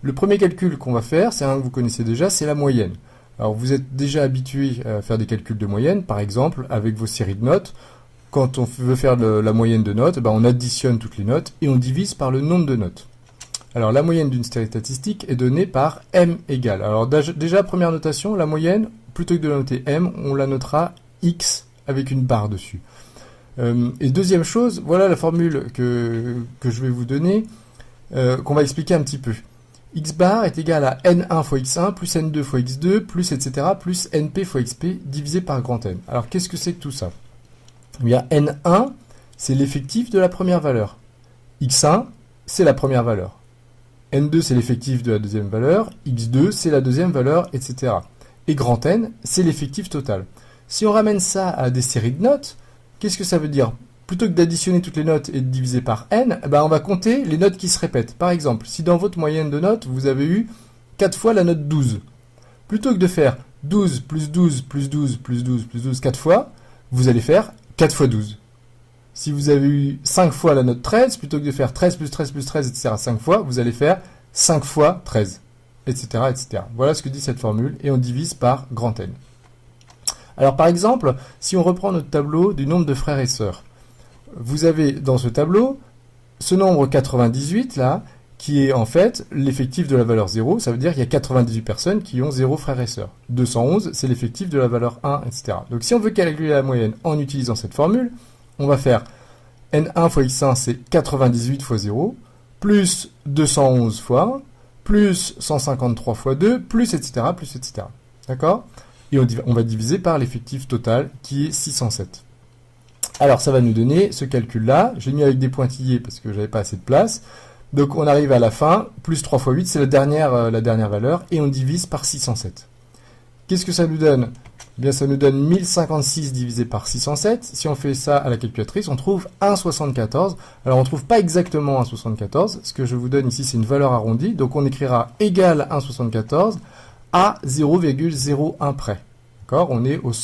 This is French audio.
Le premier calcul qu'on va faire, c'est un que vous connaissez déjà, c'est la moyenne. Alors vous êtes déjà habitué à faire des calculs de moyenne, par exemple avec vos séries de notes. Quand on veut faire la moyenne de notes, on additionne toutes les notes et on divise par le nombre de notes. Alors la moyenne d'une série statistique est donnée par m égale. Alors déjà, première notation, la moyenne, plutôt que de la noter m, on la notera x avec une barre dessus. Et deuxième chose, voilà la formule que je vais vous donner, qu'on va expliquer un petit peu. X bar est égal à n1 fois x1 plus n2 fois x2 plus etc. plus np fois xp divisé par grand N. Alors qu'est-ce que c'est que tout ça? Eh bien, n1, c'est l'effectif de la première valeur. x1, c'est la première valeur. n2, c'est l'effectif de la deuxième valeur. x2, c'est la deuxième valeur, etc. Et grand N, c'est l'effectif total. Si on ramène ça à des séries de notes, qu'est-ce que ça veut dire? Plutôt que d'additionner toutes les notes et de diviser par n, on va compter les notes qui se répètent. Par exemple, si dans votre moyenne de notes, vous avez eu 4 fois la note 12, plutôt que de faire 12 plus 12 plus 12 plus 12 plus 12 4 fois, vous allez faire 4 fois 12. Si vous avez eu 5 fois la note 13, plutôt que de faire 13 plus 13 plus 13, etc. 5 fois, vous allez faire 5 fois 13, etc., etc. Voilà ce que dit cette formule, et on divise par grand N. Alors par exemple, si on reprend notre tableau du nombre de frères et sœurs, vous avez dans ce tableau ce nombre 98 là, qui est en fait l'effectif de la valeur 0, ça veut dire qu'il y a 98 personnes qui ont 0 frères et sœurs. 211, c'est l'effectif de la valeur 1, etc. Donc si on veut calculer la moyenne en utilisant cette formule, on va faire n1 fois x1, c'est 98 fois 0, plus 211 fois 1, plus 153 fois 2, plus etc., plus etc. D'accord? Et on va diviser par l'effectif total qui est 607. Alors ça va nous donner ce calcul-là. J'ai mis avec des pointillés parce que j'avais pas assez de place. Donc on arrive à la fin, plus 3 fois 8, c'est la dernière valeur, et on divise par 607. Qu'est-ce que ça nous donne? Eh bien ça nous donne 1056 divisé par 607. Si on fait ça à la calculatrice, on trouve 1,74. Alors on ne trouve pas exactement 1,74. Ce que je vous donne ici, c'est une valeur arrondie. Donc on écrira égal 1,74 à 0,01 près. D'accord? On est au 100.